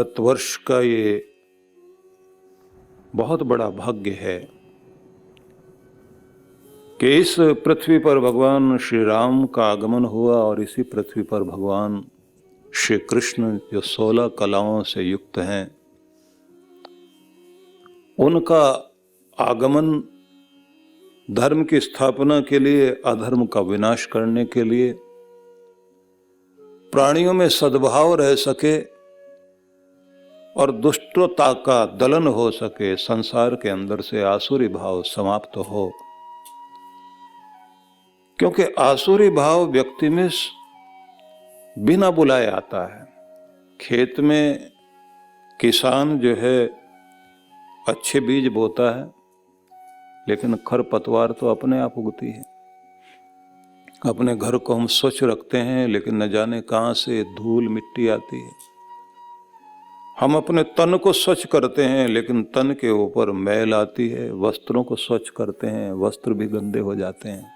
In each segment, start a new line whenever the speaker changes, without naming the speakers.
भारतवर्ष का ये बहुत बड़ा भाग्य है कि इस पृथ्वी पर भगवान श्री राम का आगमन हुआ और इसी पृथ्वी पर भगवान श्री कृष्ण जो 16 कलाओं से युक्त हैं, उनका आगमन धर्म की स्थापना के लिए, अधर्म का विनाश करने के लिए, प्राणियों में सद्भाव रह सके और दुष्टता का दलन हो सके, संसार के अंदर से आसुरी भाव समाप्त हो। क्योंकि आसुरी भाव व्यक्ति में बिना बुलाए आता है। खेत में किसान जो है अच्छे बीज बोता है, लेकिन खरपतवार तो अपने आप उगती है। अपने घर को हम स्वच्छ रखते हैं, लेकिन न जाने कहां से धूल मिट्टी आती है। हम अपने तन को स्वच्छ करते हैं, लेकिन तन के ऊपर मैल आती है। वस्त्रों को स्वच्छ करते हैं, वस्त्र भी गंदे हो जाते हैं।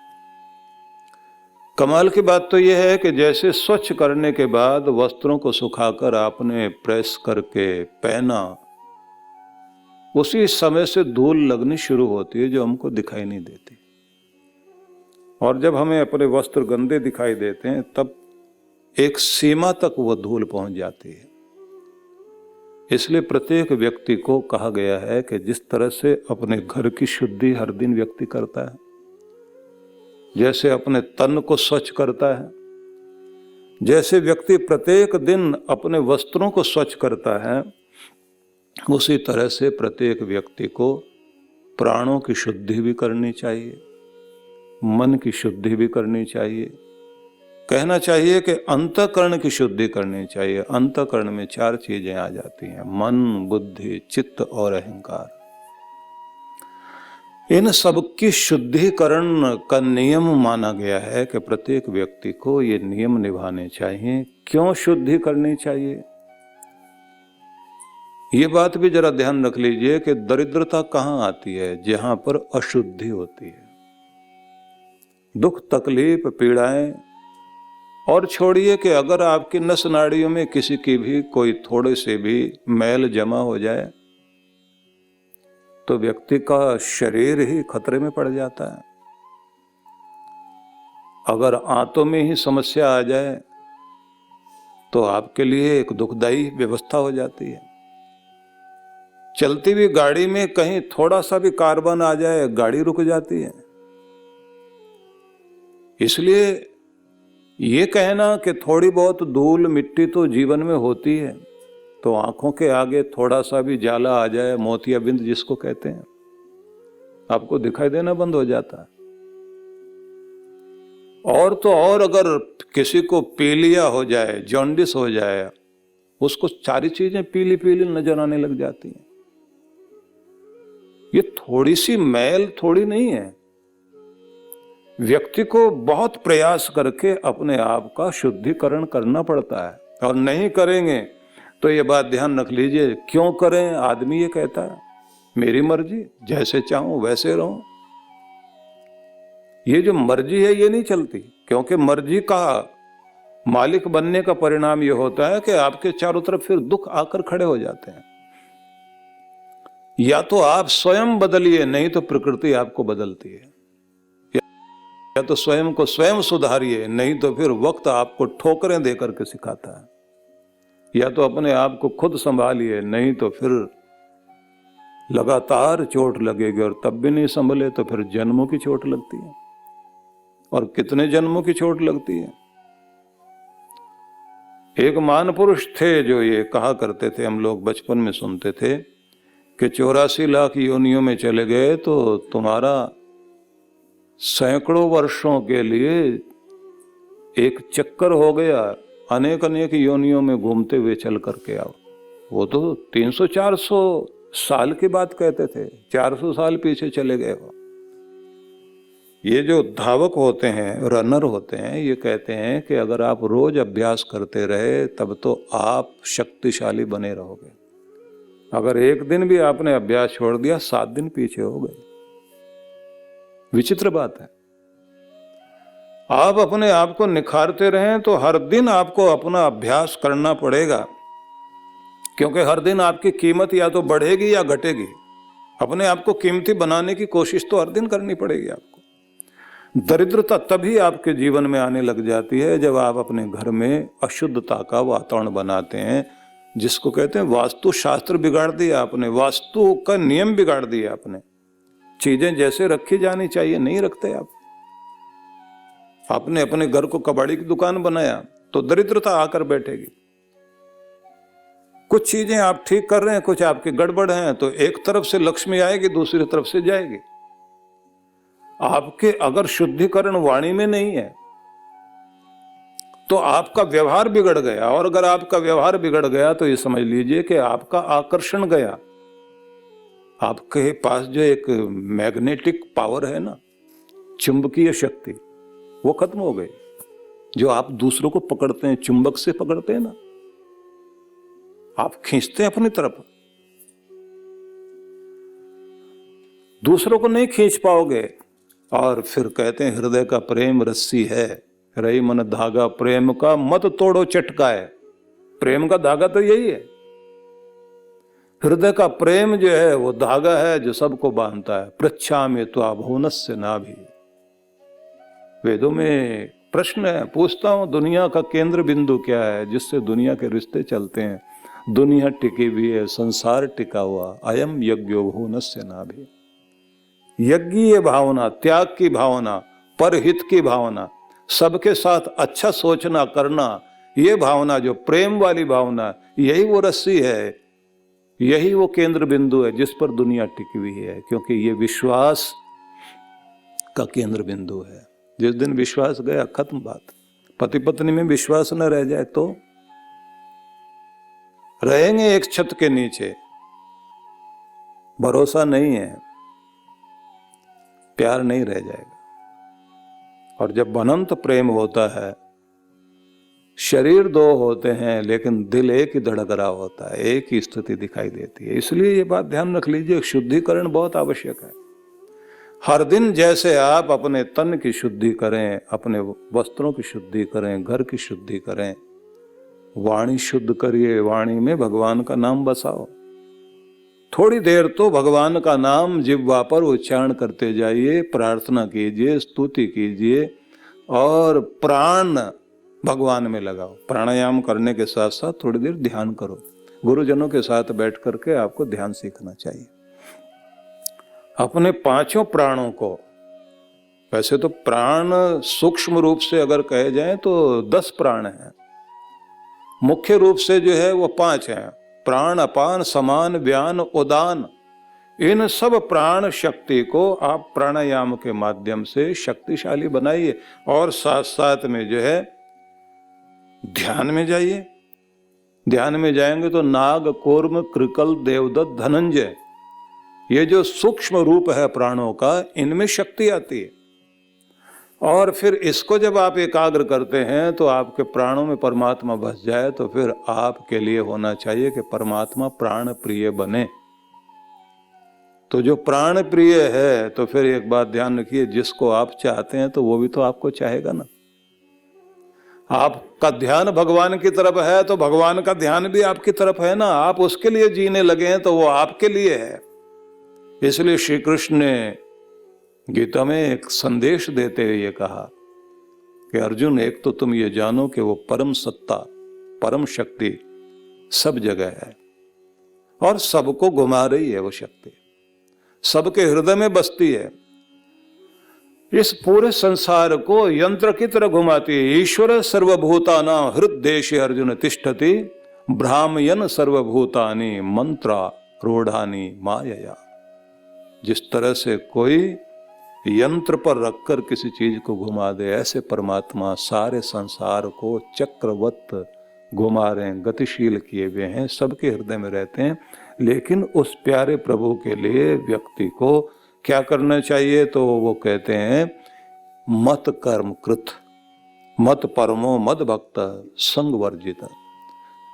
कमाल की बात तो यह है कि जैसे स्वच्छ करने के बाद वस्त्रों को सुखाकर आपने प्रेस करके पहना, उसी समय से धूल लगनी शुरू होती है जो हमको दिखाई नहीं देती। और जब हमें अपने वस्त्र गंदे दिखाई देते हैं, तब एक सीमा तक वह धूल पहुंच जाती है। इसलिए प्रत्येक व्यक्ति को कहा गया है कि जिस तरह से अपने घर की शुद्धि हर दिन व्यक्ति करता है, जैसे अपने तन को स्वच्छ करता है, जैसे व्यक्ति प्रत्येक दिन अपने वस्त्रों को स्वच्छ करता है, उसी तरह से प्रत्येक व्यक्ति को प्राणों की शुद्धि भी करनी चाहिए, मन की शुद्धि भी करनी चाहिए। कहना चाहिए कि अंतःकरण की शुद्धि करनी चाहिए। अंतःकरण में 4 चीजें आ जाती हैं: मन, बुद्धि, चित्त और अहंकार। इन सबकी शुद्धिकरण का नियम माना गया है कि प्रत्येक व्यक्ति को ये नियम निभाने चाहिए। क्यों शुद्धि करनी चाहिए? ये बात भी जरा ध्यान रख लीजिए कि दरिद्रता कहां आती है? जहां पर अशुद्धि होती है। दुख, तकलीफ, पीड़ाएं, और छोड़िए कि अगर आपकी नस नाड़ियों में किसी की भी कोई थोड़े से भी मैल जमा हो जाए, तो व्यक्ति का शरीर ही खतरे में पड़ जाता है। अगर आंतों में ही समस्या आ जाए तो आपके लिए एक दुखदाई व्यवस्था हो जाती है। चलती हुई गाड़ी में कहीं थोड़ा सा भी कार्बन आ जाए, गाड़ी रुक जाती है। इसलिए ये कहना कि थोड़ी बहुत धूल मिट्टी तो जीवन में होती है, तो आंखों के आगे थोड़ा सा भी जाला आ जाए, मोतियाबिंद जिसको कहते हैं, आपको दिखाई देना बंद हो जाता है। और तो और अगर किसी को पीलिया हो जाए, जॉन्डिस हो जाए, उसको सारी चीजें पीली पीली नजर आने लग जाती हैं। ये थोड़ी सी मैल थोड़ी नहीं है। व्यक्ति को बहुत प्रयास करके अपने आप का शुद्धिकरण करना पड़ता है, और नहीं करेंगे तो ये बात ध्यान रख लीजिए। क्यों करें? आदमी ये कहता है मेरी मर्जी, जैसे चाहूं वैसे रहूं। ये जो मर्जी है ये नहीं चलती, क्योंकि मर्जी का मालिक बनने का परिणाम ये होता है कि आपके चारों तरफ फिर दुख आकर खड़े हो जाते हैं। या तो आप स्वयं बदलिए, नहीं तो प्रकृति आपको बदलती है। या तो स्वयं को स्वयं सुधारिए, नहीं तो फिर वक्त आपको ठोकरें देकर के सिखाता है। या तो अपने आप को खुद संभालिए, नहीं तो फिर लगातार चोट लगेगी, और तब भी नहीं संभले तो फिर जन्मों की चोट लगती है। और कितने जन्मों की चोट लगती है। एक महान पुरुष थे जो ये कहा करते थे, हम लोग बचपन में सुनते थे कि 84 लाख योनियों में चले गए तो तुम्हारा सैकड़ों वर्षों के लिए एक चक्कर हो गया, अनेक अनेक योनियों में घूमते हुए चल करके आओ। वो तो 300-400 साल की बात कहते थे, 400 साल पीछे चले गए हो। ये जो धावक होते हैं, रनर होते हैं, ये कहते हैं कि अगर आप रोज अभ्यास करते रहे तब तो आप शक्तिशाली बने रहोगे। अगर एक दिन भी आपने अभ्यास छोड़ दिया, 7 दिन पीछे हो गए। विचित्र बात है। आप अपने आप को निखारते रहें तो हर दिन आपको अपना अभ्यास करना पड़ेगा। क्योंकि हर दिन आपकी कीमत या तो बढ़ेगी या घटेगी। अपने आप को कीमती बनाने की कोशिश तो हर दिन करनी पड़ेगी आपको। दरिद्रता तभी आपके जीवन में आने लग जाती है जब आप अपने घर में अशुद्धता का वातावरण बनाते हैं, जिसको कहते हैं वास्तु शास्त्र बिगाड़ दिया आपने, वास्तु का नियम बिगाड़ दिया आपने। चीजें जैसे रखी जानी चाहिए नहीं रखते आप। आपने अपने घर को कबाड़ी की दुकान बनाया तो दरिद्रता आकर बैठेगी। कुछ चीजें आप ठीक कर रहे हैं, कुछ आपके गड़बड़ हैं, तो एक तरफ से लक्ष्मी आएगी, दूसरी तरफ से जाएगी। आपके अगर शुद्धिकरण वाणी में नहीं है तो आपका व्यवहार बिगड़ गया, और अगर आपका व्यवहार बिगड़ गया तो ये समझ लीजिए कि आपका आकर्षण गया। आपके पास जो एक मैग्नेटिक पावर है ना, चुंबकीय शक्ति, वो खत्म हो गई। जो आप दूसरों को पकड़ते हैं, चुंबक से पकड़ते हैं ना, आप खींचते हैं अपनी तरफ, दूसरों को नहीं खींच पाओगे। और फिर कहते हैं हृदय का प्रेम रस्सी है, रही मन धागा प्रेम का मत तोड़ो चटकाए। प्रेम का धागा तो यही है। हृदय का प्रेम जो है वो धागा है जो सबको बांधता है। पृच्छामि त्वाभुवनस्य नाभि। वेदों में प्रश्न है, पूछता हूं दुनिया का केंद्र बिंदु क्या है जिससे दुनिया के रिश्ते चलते हैं। दुनिया टिकी भी है, संसार टिका हुआ। अयम यज्ञो भुवनस्य नाभि। यज्ञीय भावना, त्याग की भावना, परहित की भावना, सबके साथ अच्छा सोचना करना, ये भावना जो प्रेम वाली भावना, यही वो रस्सी है, यही वो केंद्र बिंदु है जिस पर दुनिया टिकी हुई है। क्योंकि ये विश्वास का केंद्र बिंदु है। जिस दिन विश्वास गया, खत्म बात। पति पत्नी में विश्वास न रह जाए तो रहेंगे एक छत के नीचे, भरोसा नहीं है, प्यार नहीं रह जाएगा। और जब अनंत प्रेम होता है, शरीर दो होते हैं लेकिन दिल एक ही धड़क रहा होता है, एक ही स्थिति दिखाई देती है। इसलिए ये बात ध्यान रख लीजिए, शुद्धिकरण बहुत आवश्यक है। हर दिन जैसे आप अपने तन की शुद्धि करें, अपने वस्त्रों की शुद्धि करें, घर की शुद्धि करें, वाणी शुद्ध करिए, वाणी में भगवान का नाम बसाओ। थोड़ी देर तो भगवान का नाम जिह्वा पर उच्चारण करते जाइए, प्रार्थना कीजिए, स्तुति कीजिए, और प्राण भगवान में लगाओ। प्राणायाम करने के साथ साथ थोड़ी देर ध्यान करो। गुरुजनों के साथ बैठ करके आपको ध्यान सीखना चाहिए। अपने पांचों प्राणों को, वैसे तो प्राण सूक्ष्म रूप से अगर कहे जाए तो 10 प्राण हैं, मुख्य रूप से जो है वो 5 हैं। प्राण, अपान, समान, व्यान, उदान। इन सब प्राण शक्ति को आप प्राणायाम के माध्यम से शक्तिशाली बनाइए। और साथ साथ में जो है ध्यान में जाइए। ध्यान में जाएंगे तो नाग, कूर्म, कृकल, देवदत्त, धनंजय, ये जो सूक्ष्म रूप है प्राणों का, इनमें शक्ति आती है। और फिर इसको जब आप एकाग्र करते हैं तो आपके प्राणों में परमात्मा बस जाए, तो फिर आपके लिए होना चाहिए कि परमात्मा प्राण प्रिय बने। तो जो प्राण प्रिय है, तो फिर एक बात ध्यान रखिए, जिसको आप चाहते हैं तो वो भी तो आपको चाहेगा ना। आपका ध्यान भगवान की तरफ है तो भगवान का ध्यान भी आपकी तरफ है ना। आप उसके लिए जीने लगे हैं तो वो आपके लिए है। इसलिए श्री कृष्ण ने गीता में एक संदेश देते हुए ये कहा कि अर्जुन, एक तो तुम ये जानो कि वो परम सत्ता, परम शक्ति सब जगह है और सबको घुमा रही है। वो शक्ति सबके हृदय में बसती है, इस पूरे संसार को यंत्र की तरह घुमाती है। ईश्वर सर्वभूतानां हृद्देशे अर्जुन तिष्ठति, भ्रामयन् सर्वभूतानि मंत्रा रूढ़ानि मायया। जिस तरह से कोई यंत्र पर रखकर किसी चीज को घुमा दे, ऐसे परमात्मा सारे संसार को चक्रवत घुमा रहे हैं, गतिशील किए हुए हैं, सबके हृदय में रहते हैं। लेकिन उस प्यारे प्रभु के लिए व्यक्ति को क्या करना चाहिए? तो वो कहते हैं मत कर्म कृत, मत परमो मद भक्त, संग वर्जित,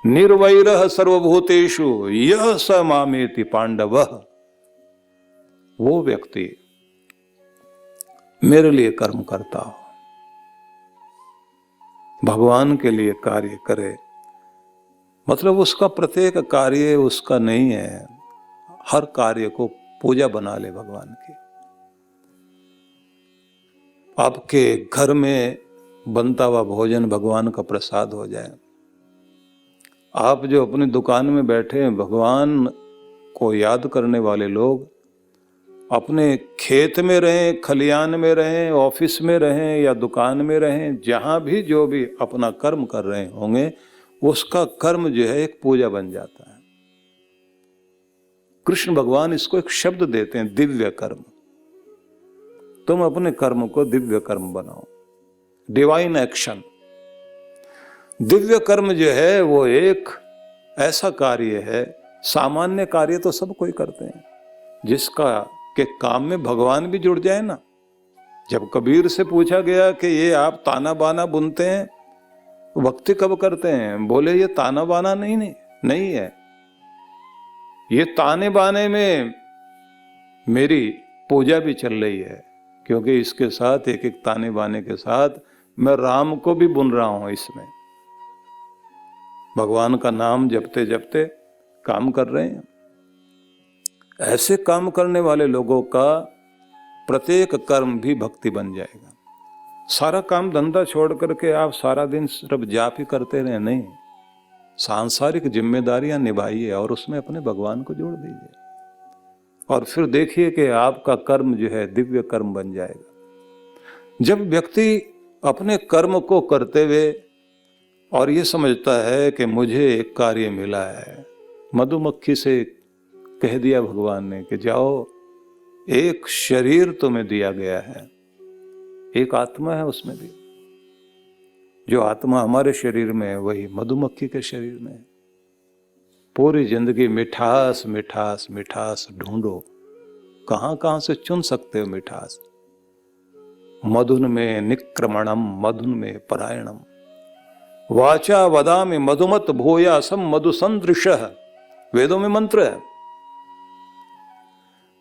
निर्वैरः सर्वभूतेषु यः स मामेति पांडवः। वो व्यक्ति मेरे लिए कर्म करता हो, भगवान के लिए कार्य करे, मतलब उसका प्रत्येक कार्य उसका नहीं है, हर कार्य को पूजा बना ले भगवान की। आपके घर में बनता हुआ भोजन भगवान का प्रसाद हो जाए। आप जो अपनी दुकान में बैठे हैं, भगवान को याद करने वाले लोग अपने खेत में रहें, खलियान में रहें, ऑफिस में रहें या दुकान में रहें, जहां भी जो भी अपना कर्म कर रहे होंगे, उसका कर्म जो है एक पूजा बन जाता है। कृष्ण भगवान इसको एक शब्द देते हैं, दिव्य कर्म। तुम अपने कर्म को दिव्य कर्म बनाओ, डिवाइन एक्शन। दिव्य कर्म जो है वो एक ऐसा कार्य है, सामान्य कार्य तो सब कोई करते हैं, जिसका के काम में भगवान भी जुड़ जाए ना। जब कबीर से पूछा गया कि ये आप ताना बाना बुनते हैं, भक्ति कब करते हैं? बोले ये ताना बाना नहीं है, ये ताने बाने में मेरी पूजा भी चल रही है, क्योंकि इसके साथ एक एक ताने बाने के साथ मैं राम को भी बुन रहा हूं। इसमें भगवान का नाम जपते जपते काम कर रहे हैं। ऐसे काम करने वाले लोगों का प्रत्येक कर्म भी भक्ति बन जाएगा। सारा काम धंधा छोड़ करके आप सारा दिन सिर्फ जाप ही करते रहे, नहीं, सांसारिक जिम्मेदारियां निभाइए और उसमें अपने भगवान को जोड़ दीजिए, और फिर देखिए कि आपका कर्म जो है दिव्य कर्म बन जाएगा। जब व्यक्ति अपने कर्म को करते हुए और ये समझता है कि मुझे एक कार्य मिला है, मधुमक्खी से कह दिया भगवान ने कि जाओ, एक शरीर तुम्हें दिया गया है, एक आत्मा है उसमें भी। जो आत्मा हमारे शरीर में है वही मधुमक्खी के शरीर में है। पूरी जिंदगी मिठास मिठास मिठास ढूंढो, कहां कहां से चुन सकते हो मिठास। मधुन में निक्रमणम मधुन में परायणम, वाचा वदामि मधुमत भूयासम मधुसंदृशः, वेदों में मंत्र है।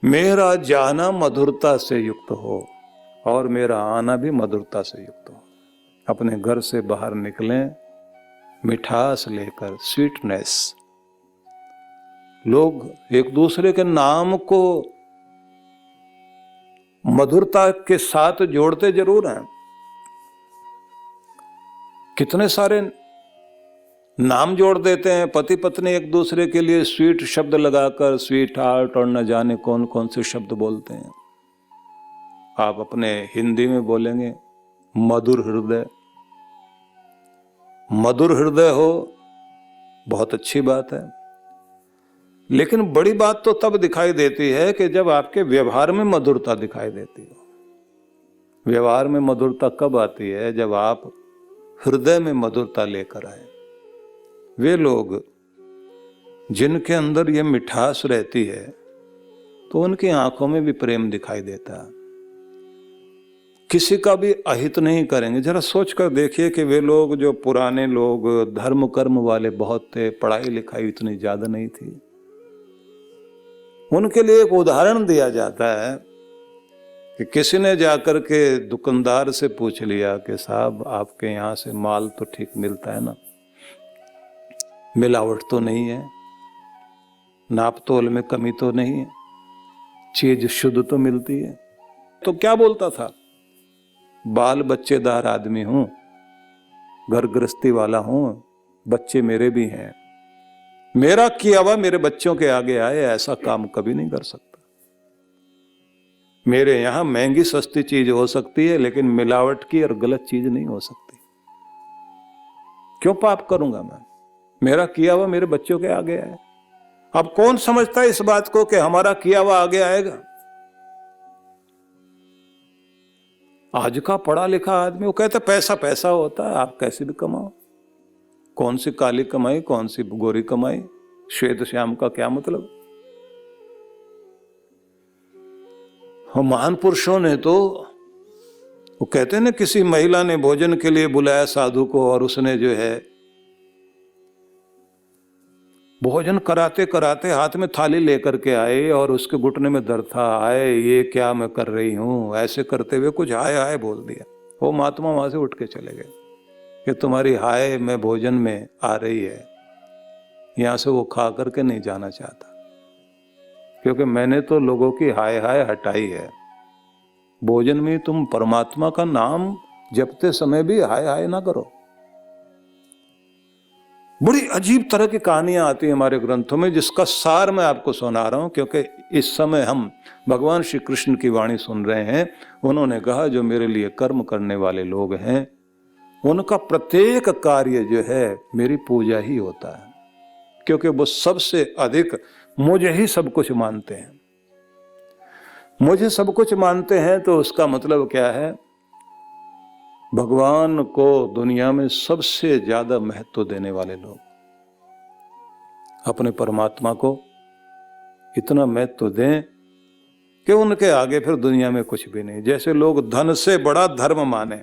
मेरा जाना मधुरता से युक्त हो और मेरा आना भी मधुरता से युक्त हो। अपने घर से बाहर निकलें मिठास लेकर, स्वीटनेस। लोग एक दूसरे के नाम को मधुरता के साथ जोड़ते जरूर हैं। कितने सारे नाम जोड़ देते हैं पति पत्नी एक दूसरे के लिए, स्वीट शब्द लगाकर, स्वीट हार्ट और न जाने कौन कौन से शब्द बोलते हैं। आप अपने हिंदी में बोलेंगे मधुर हृदय। मधुर हृदय हो, बहुत अच्छी बात है, लेकिन बड़ी बात तो तब दिखाई देती है कि जब आपके व्यवहार में मधुरता दिखाई देती हो। व्यवहार में मधुरता कब आती है? जब आप हृदय में मधुरता लेकर आए। वे लोग जिनके अंदर ये मिठास रहती है तो उनकी आंखों में भी प्रेम दिखाई देता है। किसी का भी अहित नहीं करेंगे। जरा सोच कर देखिए कि वे लोग, जो पुराने लोग धर्म कर्म वाले बहुत थे, पढ़ाई लिखाई इतनी ज्यादा नहीं थी, उनके लिए एक उदाहरण दिया जाता है कि किसी ने जाकर के दुकानदार से पूछ लिया कि साहब आपके यहाँ से माल तो ठीक मिलता है ना, मिलावट तो नहीं है, नाप तोल में कमी तो नहीं है, चीज शुद्ध तो मिलती है। तो क्या बोलता था? बाल बच्चेदार आदमी हूं, घर गृहस्थी वाला हूं, बच्चे मेरे भी हैं, मेरा किया हुआ मेरे बच्चों के आगे आए, ऐसा काम कभी नहीं कर सकता। मेरे यहां महंगी सस्ती चीज हो सकती है, लेकिन मिलावट की और गलत चीज नहीं हो सकती। क्यों पाप करूंगा मैं? मेरा किया हुआ मेरे बच्चों के आगे आए। अब कौन समझता है इस बात को कि हमारा किया हुआ आगे आएगा? आज का पढ़ा लिखा आदमी वो कहता पैसा पैसा होता है, आप कैसे भी कमाओ। कौन सी काली कमाई, कौन सी गोरी कमाई, श्वेत श्याम का क्या मतलब? महान पुरुषों ने तो, वो कहते हैं ना, किसी महिला ने भोजन के लिए बुलाया साधु को और उसने जो है भोजन कराते कराते हाथ में थाली लेकर के आए और उसके घुटने में दर्द था। आए, ये क्या मैं कर रही हूं? ऐसे करते हुए कुछ हाय हाय बोल दिया। वो महात्मा वहां से उठ के चले गए कि तुम्हारी हाय में भोजन में आ रही है, यहां से वो खा करके नहीं जाना चाहता, क्योंकि मैंने तो लोगों की हाय हाय हटाई है। भोजन में तुम परमात्मा का नाम जपते समय भी हाय हाय ना करो। बड़ी अजीब तरह की कहानियां आती हैं हमारे ग्रंथों में, जिसका सार मैं आपको सुना रहा हूं, क्योंकि इस समय हम भगवान श्री कृष्ण की वाणी सुन रहे हैं। उन्होंने कहा जो मेरे लिए कर्म करने वाले लोग हैं उनका प्रत्येक कार्य जो है मेरी पूजा ही होता है, क्योंकि वो सबसे अधिक मुझे ही सब कुछ मानते हैं। मुझे सब कुछ मानते हैं तो उसका मतलब क्या है? भगवान को दुनिया में सबसे ज्यादा महत्व देने वाले लोग अपने परमात्मा को इतना महत्व दें कि उनके आगे फिर दुनिया में कुछ भी नहीं। जैसे लोग धन से बड़ा धर्म माने।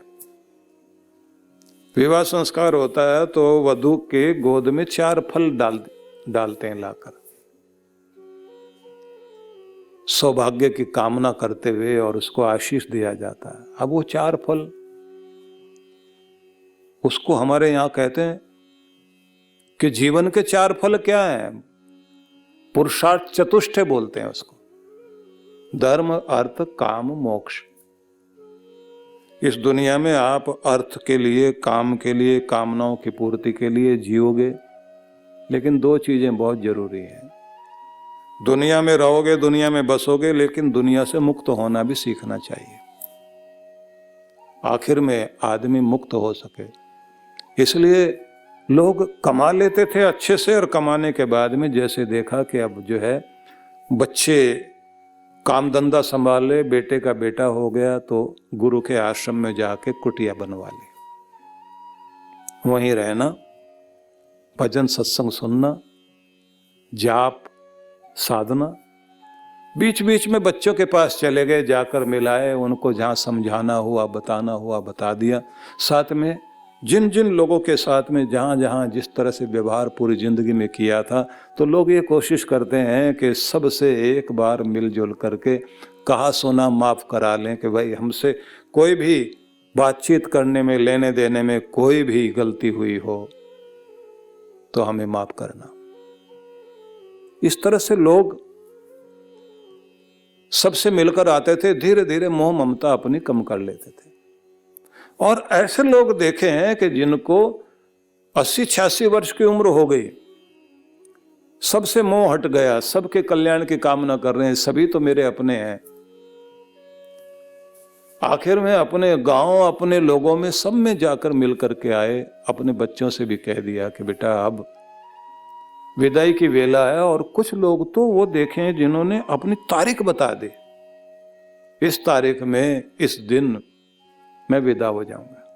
विवाह संस्कार होता है तो वधू के गोद में 4 फल डालते हैं लाकर, सौभाग्य की कामना करते हुए, और उसको आशीष दिया जाता है। अब वो 4 फल, उसको हमारे यहां कहते हैं कि जीवन के 4 फल क्या हैं? पुरुषार्थ चतुष्टय बोलते हैं उसको, धर्म अर्थ काम मोक्ष। इस दुनिया में आप अर्थ के लिए, काम के लिए, कामनाओं की पूर्ति के लिए जियोगे, लेकिन 2 चीजें बहुत जरूरी हैं। दुनिया में रहोगे, दुनिया में बसोगे, लेकिन दुनिया से मुक्त होना भी सीखना चाहिए, आखिर में आदमी मुक्त हो सके। इसलिए लोग कमा लेते थे अच्छे से, और कमाने के बाद में जैसे देखा कि अब जो है बच्चे काम धंधा संभाले, बेटे का बेटा हो गया, तो गुरु के आश्रम में जाके कुटिया बनवा ली, वहीं रहना, भजन सत्संग सुनना, जाप साधना। बीच बीच में बच्चों के पास चले गए, जाकर मिलाए, उनको जहां समझाना हुआ, बताना हुआ बता दिया। साथ में जिन जिन लोगों के साथ में जहां जहां जिस तरह से व्यवहार पूरी जिंदगी में किया था, तो लोग ये कोशिश करते हैं कि सबसे एक बार मिलजुल करके कहा सुना माफ करा लें कि भाई हमसे कोई भी बातचीत करने में, लेने देने में कोई भी गलती हुई हो तो हमें माफ करना। इस तरह से लोग सबसे मिलकर आते थे, धीरे धीरे मोह ममता अपनी कम कर लेते थे। और ऐसे लोग देखे हैं कि जिनको 80-86 वर्ष की उम्र हो गई, सबसे मोह हट गया, सबके कल्याण की कामना कर रहे हैं, सभी तो मेरे अपने हैं। आखिर में अपने गांव, अपने लोगों में, सब में जाकर मिल करके आए। अपने बच्चों से भी कह दिया कि बेटा अब विदाई की वेला है। और कुछ लोग तो वो देखे जिन्होंने अपनी तारीख बता दी, इस तारीख में, इस दिन मैं विदा हो जाऊंगा।